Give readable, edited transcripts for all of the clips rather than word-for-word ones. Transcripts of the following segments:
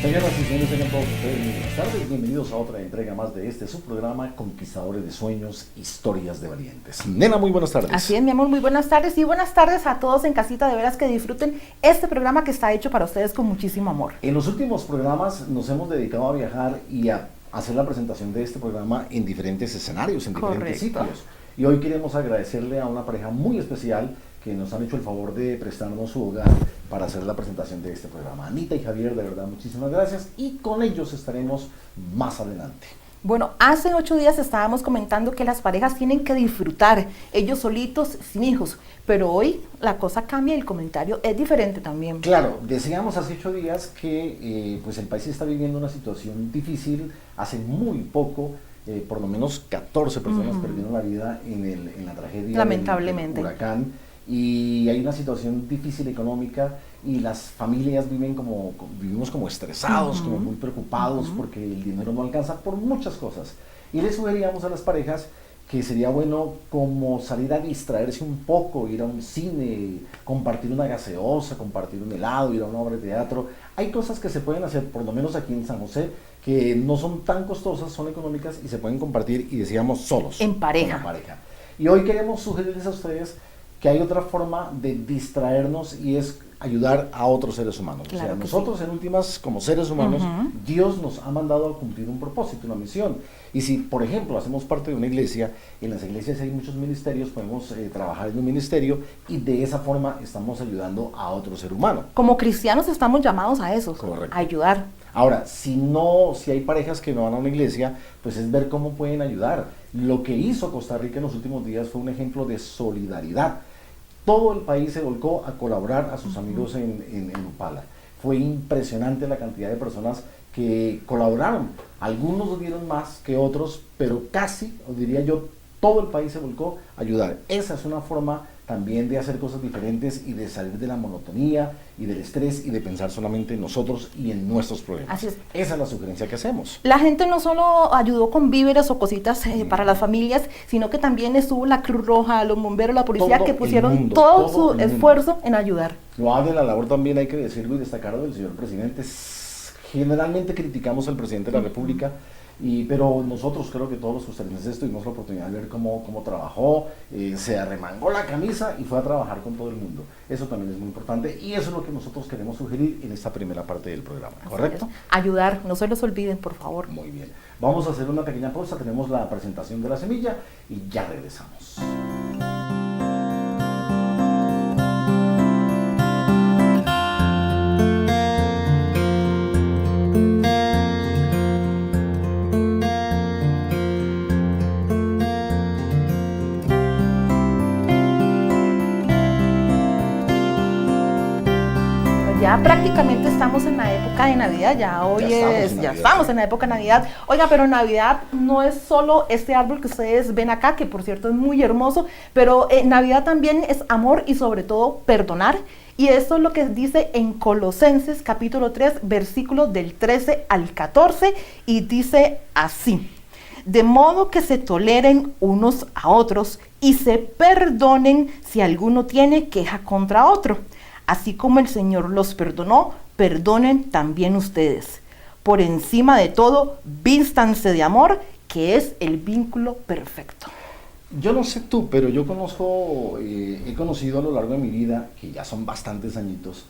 Señoras y señores, tengan todos ustedes muy buenas tardes. Bienvenidos a otra entrega más de este su programa Conquistadores de Sueños, Historias de Valientes. Nena, muy buenas tardes. Así es, mi amor, muy buenas tardes y buenas tardes a todos en casita. De veras que disfruten este programa que está hecho para ustedes con muchísimo amor. En los últimos programas nos hemos dedicado a viajar y a hacer la presentación de este programa en diferentes escenarios, en diferentes sitios. Y hoy queremos agradecerle a una pareja muy especial que nos han hecho el favor de prestarnos su hogar para hacer la presentación de este programa. Anita y Javier, de verdad, muchísimas gracias, y con ellos estaremos más adelante. Bueno, hace 8 días estábamos comentando que las parejas tienen que disfrutar, ellos solitos, sin hijos, pero hoy la cosa cambia y el comentario es diferente también. Claro, decíamos hace 8 días que pues el país está viviendo una situación difícil. Hace muy poco, por lo menos 14 personas perdieron la vida en la tragedia lamentablemente del huracán. Y hay una situación difícil económica y las familias vivimos como estresados, como muy preocupados porque el dinero no alcanza por muchas cosas. Y le sugeríamos a las parejas que sería bueno como salir a distraerse un poco, ir a un cine, compartir una gaseosa, compartir un helado, ir a una obra de teatro. Hay cosas que se pueden hacer, por lo menos aquí en San José, que no son tan costosas, son económicas y se pueden compartir, y decíamos, solos. En pareja. Con la pareja. Y hoy queremos sugerirles a ustedes que hay otra forma de distraernos y es ayudar a otros seres humanos. Claro, o sea, nosotros en últimas, como seres humanos, Dios nos ha mandado a cumplir un propósito, una misión. Y si, por ejemplo, hacemos parte de una iglesia, en las iglesias hay muchos ministerios, podemos trabajar en un ministerio y de esa forma estamos ayudando a otro ser humano. Como cristianos estamos llamados a eso, correcto, a ayudar. Ahora, si hay parejas que no van a una iglesia, pues es ver cómo pueden ayudar. Lo que hizo Costa Rica en los últimos días fue un ejemplo de solidaridad. Todo el país se volcó a colaborar a sus amigos en Upala. Fue impresionante la cantidad de personas que colaboraron. Algunos dieron más que otros, pero casi, o diría yo, todo el país se volcó a ayudar. Esa es una forma también de hacer cosas diferentes y de salir de la monotonía y del estrés y de pensar solamente en nosotros y en nuestros problemas. Así es. Esa es la sugerencia que hacemos. La gente no solo ayudó con víveres o cositas para las familias, sino que también estuvo la Cruz Roja, los bomberos, la policía, que pusieron todo su esfuerzo en ayudar. Lo hace la labor también, hay que decirlo y destacarlo, del señor presidente. Generalmente criticamos al presidente de la República, pero nosotros, creo que todos los costarricenses tuvimos la oportunidad de ver cómo trabajó, se arremangó la camisa y fue a trabajar con todo el mundo. Eso también es muy importante y eso es lo que nosotros queremos sugerir en esta primera parte del programa, ¿correcto? Ayudar, no se los olviden, por favor. Muy bien. Vamos a hacer una pequeña pausa, tenemos la presentación de la semilla y ya regresamos. Ya prácticamente estamos en la época de Navidad, ya estamos en la época de Navidad. Oiga, pero Navidad no es solo este árbol que ustedes ven acá, que por cierto es muy hermoso, pero Navidad también es amor y sobre todo perdonar. Y esto es lo que dice en Colosenses capítulo 3, versículos del 13 al 14, y dice así: de modo que se toleren unos a otros y se perdonen si alguno tiene queja contra otro. Así como el Señor los perdonó, perdonen también ustedes. Por encima de todo, vístanse de amor, que es el vínculo perfecto. Yo no sé tú, pero yo he conocido a lo largo de mi vida, que ya son bastantes añitos,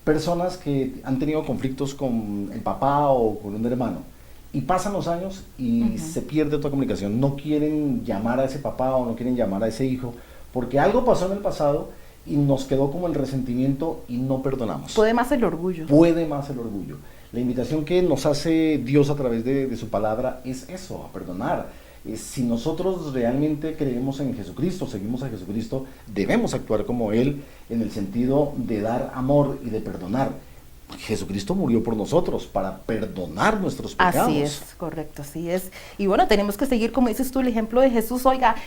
personas que han tenido conflictos con el papá o con un hermano. Y pasan los años y se pierde toda comunicación. No quieren llamar a ese papá o no quieren llamar a ese hijo, porque algo pasó en el pasado y nos quedó como el resentimiento y no perdonamos. Puede más el orgullo. Puede más el orgullo. La invitación que nos hace Dios a través de su palabra es eso, a perdonar. Si nosotros realmente creemos en Jesucristo, seguimos a Jesucristo, debemos actuar como Él en el sentido de dar amor y de perdonar. Jesucristo murió por nosotros para perdonar nuestros pecados. Así es, correcto, así es. Y bueno, tenemos que seguir, como dices tú, el ejemplo de Jesús. Oiga,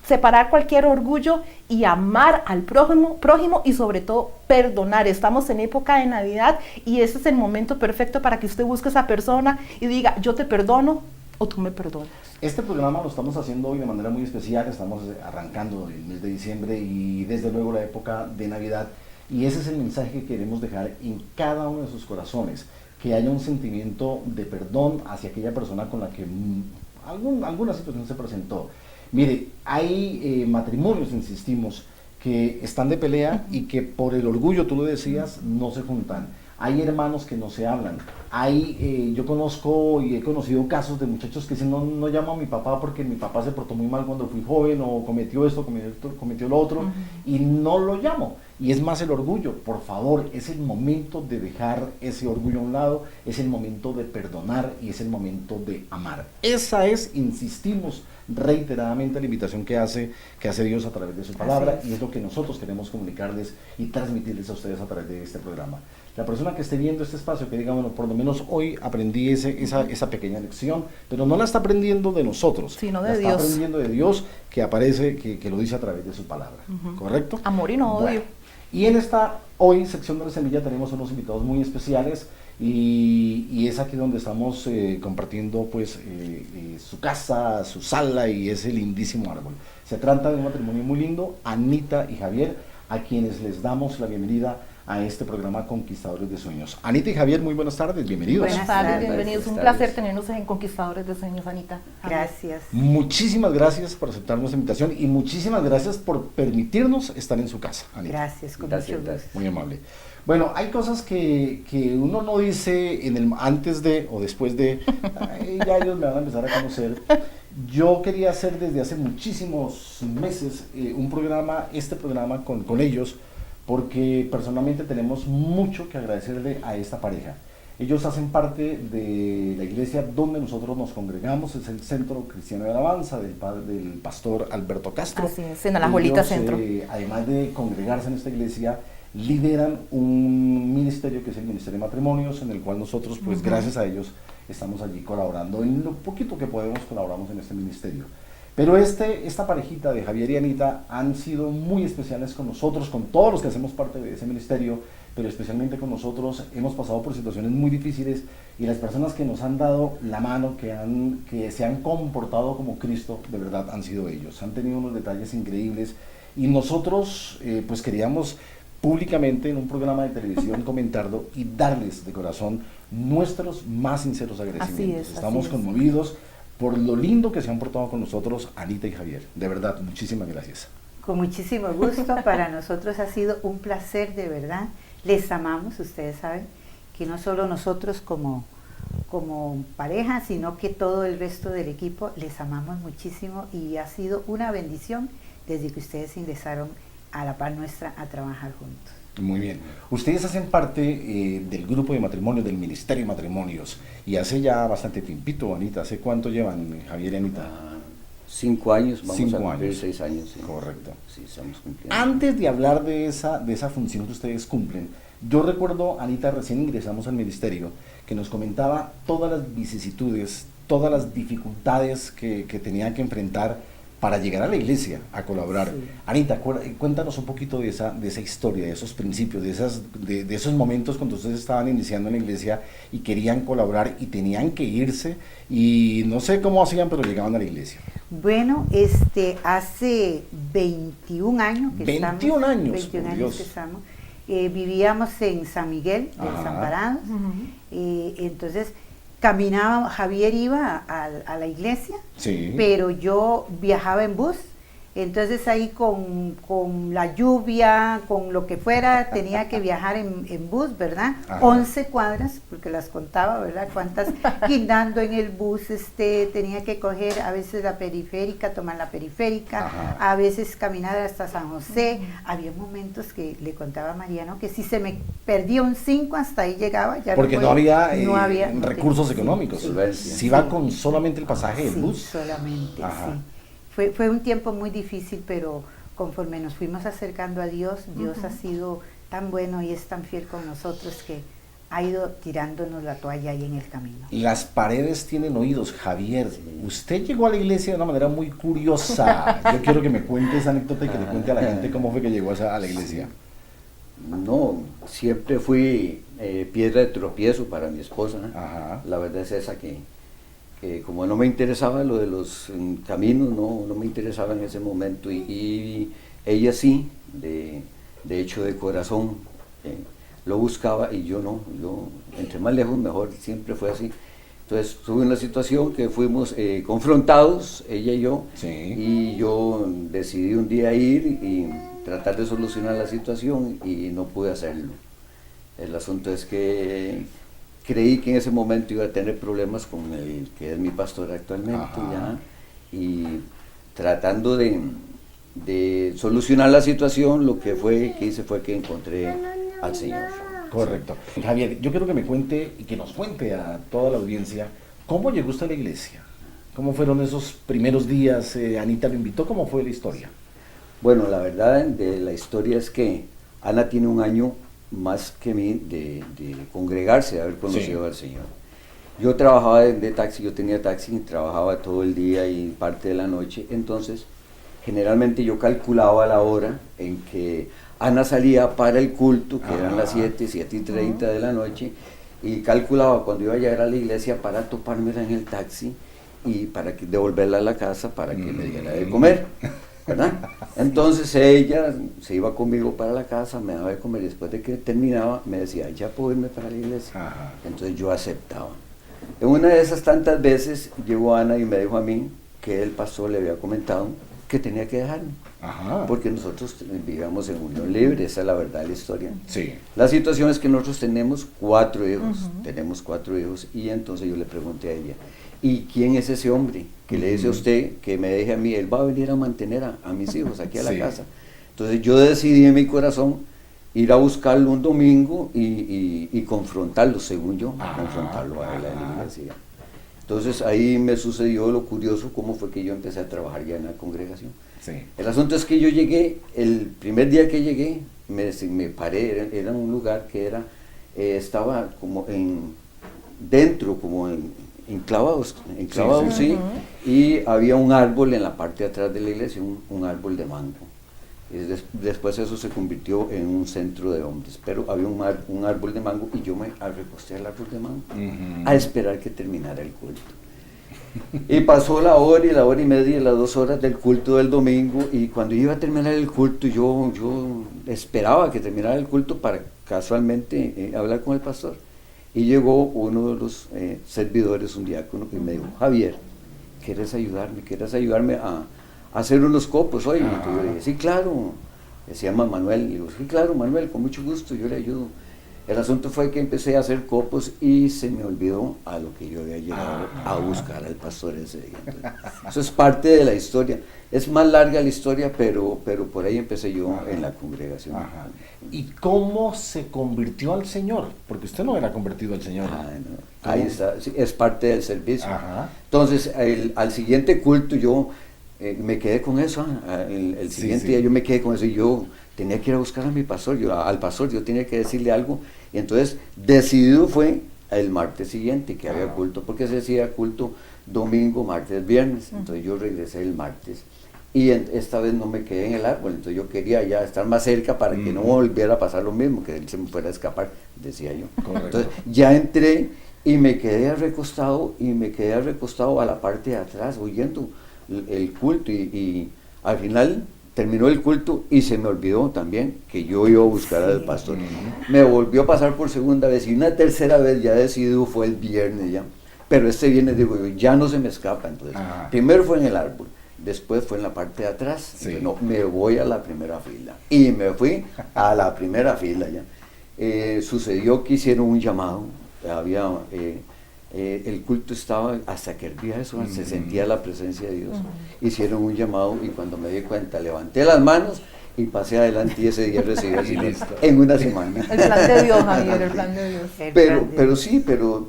separar cualquier orgullo y amar al prójimo y sobre todo perdonar. Estamos en época de Navidad y ese es el momento perfecto para que usted busque a esa persona y diga: yo te perdono o tú me perdonas. Este programa lo estamos haciendo hoy de manera muy especial. Estamos arrancando el mes de diciembre y desde luego la época de Navidad. Y ese es el mensaje que queremos dejar en cada uno de sus corazones. que haya un sentimiento de perdón hacia aquella persona con la que alguna situación se presentó. Mire, hay matrimonios, insistimos, que están de pelea y que por el orgullo, tú lo decías, no se juntan. Hay hermanos que no se hablan. Yo conozco y he conocido casos de muchachos que dicen, no llamo a mi papá porque mi papá se portó muy mal cuando fui joven o cometió esto, cometió lo otro, y no lo llamo. Y es más el orgullo. Por favor, es el momento de dejar ese orgullo a un lado, es el momento de perdonar y es el momento de amar. Esa es, insistimos reiteradamente, la invitación que hace Dios a través de su palabra, y es lo que nosotros queremos comunicarles y transmitirles a ustedes a través de este programa. La persona que esté viendo este espacio, que diga, bueno, por lo menos hoy aprendí esa pequeña lección, pero no la está aprendiendo de nosotros, sino de la Dios. Está aprendiendo de Dios, que aparece, que lo dice a través de su palabra, ¿correcto? Amor y no odio. Bueno, y en esta hoy sección de la semilla tenemos unos invitados muy especiales, y es aquí donde estamos compartiendo pues su casa, su sala y ese lindísimo árbol. Se trata de un matrimonio muy lindo, Anita y Javier, a quienes les damos la bienvenida a este programa Conquistadores de Sueños. Anita y Javier, muy buenas tardes, bienvenidos. Buenas tardes, bienvenidos. Un placer tenernos en Conquistadores de Sueños, Anita. Gracias. Muchísimas gracias por aceptar nuestra invitación y muchísimas gracias por permitirnos estar en su casa, Anita. Gracias, con mucho gusto. Muy amable. Bueno, hay cosas que uno no dice antes de o después de, ya ellos me van a empezar a conocer. Yo quería hacer desde hace muchísimos meses este programa con ellos, porque personalmente tenemos mucho que agradecerle a esta pareja. Ellos hacen parte de la iglesia donde nosotros nos congregamos, es el Centro Cristiano de Alabanza del pastor Alberto Castro. Así es, en Alajuelita Centro. Además de congregarse en esta iglesia, lideran un ministerio que es el Ministerio de Matrimonios, en el cual nosotros, pues gracias a ellos, estamos allí colaborando. En lo poquito que podemos, colaboramos en este ministerio. Pero esta parejita de Javier y Anita han sido muy especiales con nosotros, con todos los que hacemos parte de ese ministerio, pero especialmente con nosotros. Hemos pasado por situaciones muy difíciles y las personas que nos han dado la mano, que se han comportado como Cristo, de verdad han sido ellos. Han tenido unos detalles increíbles y nosotros pues queríamos públicamente en un programa de televisión comentarlo y darles de corazón nuestros más sinceros agradecimientos. Estamos conmovidos por lo lindo que se han portado con nosotros Anita y Javier. De verdad, muchísimas gracias. Con muchísimo gusto, para nosotros ha sido un placer, de verdad. Les amamos, ustedes saben que no solo nosotros como pareja, sino que todo el resto del equipo les amamos muchísimo y ha sido una bendición desde que ustedes ingresaron a la par nuestra a trabajar juntos. Muy bien. Ustedes hacen parte del grupo de matrimonios, del Ministerio de Matrimonios, y hace ya bastante tiempito, Anita. ¿Hace cuánto llevan, Javier y Anita? 5 años, vamos 5 a cumplir años. 6 años. Sí. Correcto. Sí, estamos cumpliendo. Antes de hablar de esa función que ustedes cumplen, yo recuerdo, Anita, recién ingresamos al ministerio, que nos comentaba todas las vicisitudes, todas las dificultades que tenía que enfrentar para llegar a la iglesia a colaborar. Sí. Anita, cuéntanos un poquito de esa historia, de esos principios, de esos momentos cuando ustedes estaban iniciando en la iglesia y querían colaborar y tenían que irse y no sé cómo hacían, pero llegaban a la iglesia. Bueno, hace 21 años que 21 años, 21 años que estamos. Vivíamos en San Miguel de Desamparados. Entonces caminábamos, Javier iba a la iglesia, sí, pero yo viajaba en bus. Entonces ahí con la lluvia, con lo que fuera, tenía que viajar en bus, ¿verdad? Ajá. 11 cuadras, porque las contaba, ¿verdad? Cuántas, guindando en el bus, tenía que coger a veces la periférica, tomar la periférica, ajá, a veces caminar hasta San José. Había momentos que le contaba a Mariano que si se me perdía un 5 hasta ahí llegaba. Ya porque no había recursos económicos, sí, si iba con solamente el pasaje del bus. Solamente, ajá, sí. Fue un tiempo muy difícil, pero conforme nos fuimos acercando a Dios, Dios ha sido tan bueno y es tan fiel con nosotros que ha ido tirándonos la toalla ahí en el camino. Las paredes tienen oídos, Javier. Sí. Usted llegó a la iglesia de una manera muy curiosa. Yo quiero que me cuente esa anécdota y que le cuente a la gente cómo fue que llegó a la iglesia. No, siempre fui piedra de tropiezo para mi esposa. Ajá. La verdad es esa que como no me interesaba lo de los caminos, no me interesaba en ese momento y ella sí, de hecho de corazón, lo buscaba y yo no, entre más lejos mejor, siempre fue así. Entonces tuve una situación que fuimos confrontados, ella y yo, y yo decidí un día ir y tratar de solucionar la situación y no pude hacerlo. El asunto es que creí que en ese momento iba a tener problemas con el que es mi pastor actualmente, ya, y tratando de solucionar la situación, lo que hice fue que encontré al Señor. Correcto. Javier, yo quiero que me cuente y que nos cuente a toda la audiencia cómo llegó usted a la iglesia. ¿Cómo fueron esos primeros días? Anita lo invitó, ¿cómo fue la historia? Bueno, la verdad de la historia es que Ana tiene un año más que mí de congregarse, de haber conocido al Señor. Yo trabajaba de taxi, yo tenía taxi y trabajaba todo el día y parte de la noche, entonces generalmente yo calculaba la hora en que Ana salía para el culto, que eran las 7:30 de la noche, y calculaba cuando iba a llegar a la iglesia para topármela en el taxi y para devolverla a la casa para que me diera de comer, ¿verdad? Entonces ella se iba conmigo para la casa, me daba de comer y después de que terminaba me decía, ya puedo irme para la iglesia. Entonces yo aceptaba. En una de esas tantas veces llegó Ana y me dijo a mí que el pastor le había comentado que tenía que dejarme, porque nosotros vivíamos en unión libre, esa es la verdad de la historia. La situación es que nosotros tenemos 4 hijos, y entonces yo le pregunté a ella, ¿y quién es ese hombre que le dice a usted que me deje a mí? Él va a venir a mantener a mis hijos aquí a la casa. Entonces yo decidí en mi corazón ir a buscarlo un domingo y confrontarlo, según yo, confrontarlo a él en la iglesia. Entonces ahí me sucedió lo curioso, cómo fue que yo empecé a trabajar ya en la congregación. El asunto es que yo llegué, el primer día que llegué, me paré, era un lugar que estaba como dentro, como enclavados, sí, y había un árbol en la parte de atrás de la iglesia, un árbol de mango. Después eso se convirtió en un centro de hombres, pero había un árbol de mango y yo me recosté al árbol de mango a esperar que terminara el culto. Y pasó la hora y media, las 2 horas del culto del domingo, y cuando iba a terminar el culto yo esperaba que terminara el culto para casualmente hablar con el pastor. Y llegó uno de los servidores, un diácono, y me dijo, Javier, ¿quieres ayudarme a hacer unos copos hoy? Entonces yo le dije, sí, claro. Se llama Manuel. Y digo, sí, claro, Manuel, con mucho gusto, yo le ayudo. El asunto fue que empecé a hacer copos y se me olvidó a lo que yo había llegado a buscar al pastor ese día. Entonces, eso es parte de la historia. Es más larga la historia, pero por ahí empecé yo en la congregación. ¿Y cómo se convirtió al Señor? Porque usted no era convertido al Señor. No. Ahí está, sí, es parte del servicio. Entonces, al siguiente culto yo me quedé con eso. El siguiente día yo me quedé con eso y yo tenía que ir a buscar a mi pastor, al pastor yo tenía que decirle algo, y entonces decidido fue el martes siguiente que había culto, porque se hacía culto domingo, martes, viernes. Entonces yo regresé el martes y esta vez no me quedé en el árbol, entonces yo quería ya estar más cerca para que no volviera a pasar lo mismo, que él se me fuera a escapar, decía yo. Entonces ya entré y me quedé recostado a la parte de atrás oyendo el culto, y al final terminó el culto y se me olvidó también que yo iba a buscar al pastor. Me volvió a pasar por segunda vez y una tercera vez ya decidido fue el viernes ya. Pero este viernes digo yo, ya no se me escapa. Entonces, primero fue en el árbol, después fue en la parte de atrás. No, me voy a la primera fila. Y me fui a la primera fila ya. Sucedió que hicieron un llamado, había... el culto estaba hasta que hervía eso, se sentía la presencia de Dios. Hicieron un llamado y cuando me di cuenta levanté las manos y pasé adelante, y ese día recibí al Señor en una semana. El plan de Dios, Javier, el plan de Dios.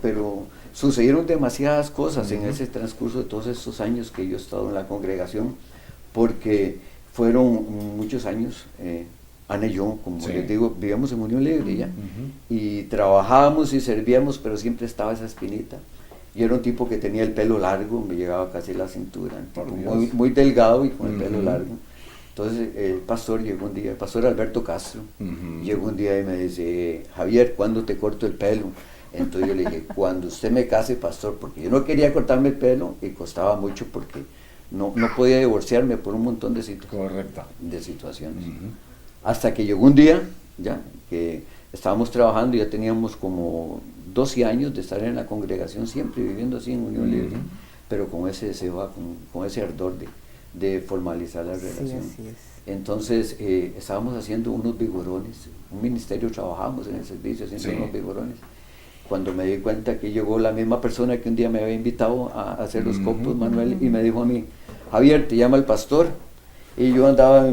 Pero sucedieron demasiadas cosas en ese transcurso de todos estos años que yo he estado en la congregación, porque fueron muchos años. Ana y yo, como les digo, vivíamos en unión libre ya, y trabajábamos y servíamos, pero siempre estaba esa espinita. Yo era un tipo que tenía el pelo largo, me llegaba casi a la cintura, muy delgado y con el pelo largo. Entonces el pastor llegó un día, el pastor Alberto Castro, llegó un día y me dice, Javier, ¿cuándo te corto el pelo? Entonces yo le dije, cuando usted me case, pastor, porque yo no quería cortarme el pelo y costaba mucho porque no podía divorciarme por un montón de situaciones. Hasta que llegó un día, ya, que estábamos trabajando, ya teníamos como 12 años de estar en la congregación, siempre viviendo así en unión libre, pero con ese deseo, con ese ardor de formalizar la relación. Sí, así es. Entonces estábamos haciendo unos vigorones, un ministerio, trabajamos en el servicio haciendo unos vigorones. Cuando me di cuenta que llegó la misma persona que un día me había invitado a hacer los copos, Manuel, y me dijo a mí, Javier, te llama el pastor. Y yo andaba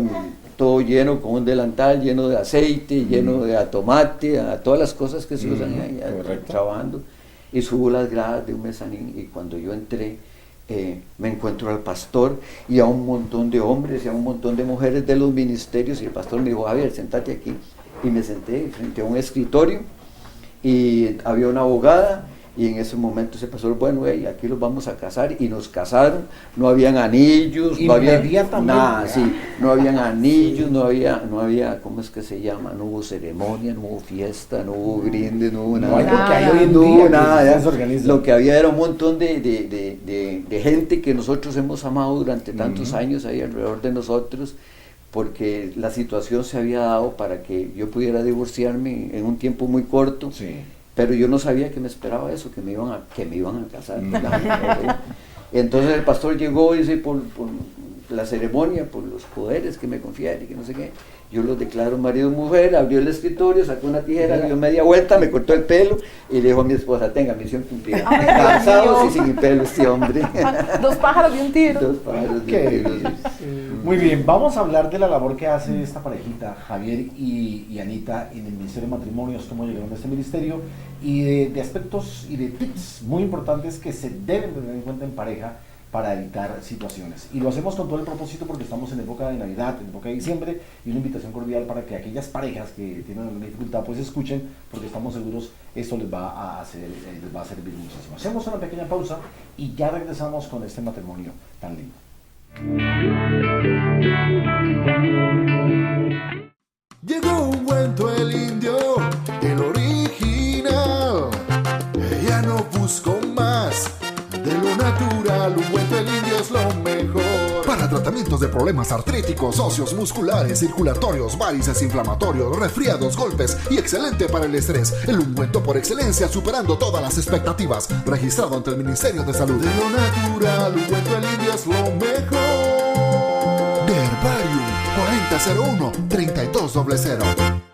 todo lleno, con un delantal lleno de aceite, lleno de tomate, a todas las cosas que se usan ahí, trabajando. Y subo las gradas de un mezanín, y cuando yo entré, me encuentro al pastor y a un montón de hombres y a un montón de mujeres de los ministerios, y el pastor me dijo, Javier, sentate aquí. Y me senté frente a un escritorio, y había una abogada, y en ese momento ese pastor, bueno, aquí los vamos a casar, y nos casaron. No habían anillos, no había nada, no habían anillos, no había, ¿cómo es que se llama? No hubo ceremonia, no hubo fiesta, no hubo brindis, no hubo nada. No hubo nada. Lo que había era un montón de gente que nosotros hemos amado durante tantos años ahí alrededor de nosotros, porque la situación se había dado para que yo pudiera divorciarme en un tiempo muy corto, pero yo no sabía que me esperaba eso, que me iban a casar. Entonces el pastor llegó y dice, por la ceremonia, por los poderes que me confiere y que no sé qué, yo los declaro marido y mujer. Abrió el escritorio, sacó una tijera, dio media vuelta, me cortó el pelo y le dijo a mi esposa, tenga, misión cumplida. Casados y sin pelo este hombre. Dos pájaros de un tiro. Dos pájaros de un tiro. Muy bien, vamos a hablar de la labor que hace esta parejita, Javier y Anita, en el Ministerio de Matrimonios, cómo llegaron a este ministerio, y de aspectos y de tips muy importantes que se deben tener en cuenta en pareja para evitar situaciones. Y lo hacemos con todo el propósito porque estamos en época de Navidad, en época de diciembre, y una invitación cordial para que aquellas parejas que tienen alguna dificultad pues escuchen, porque estamos seguros esto les va a servir muchísimo. Hacemos una pequeña pausa y ya regresamos con este matrimonio tan lindo. Llegó ungüento el indio, el original. Ella no buscó más, de lo natural, ungüento el indio es lo mejor. Para tratamientos de problemas artríticos, óseos, musculares, circulatorios, varices, inflamatorios, resfriados, golpes y excelente para el estrés. El ungüento por excelencia, superando todas las expectativas. Registrado ante el Ministerio de Salud. De lo natural, ungüento el indio es lo mejor. De Herbarium 4001-3200.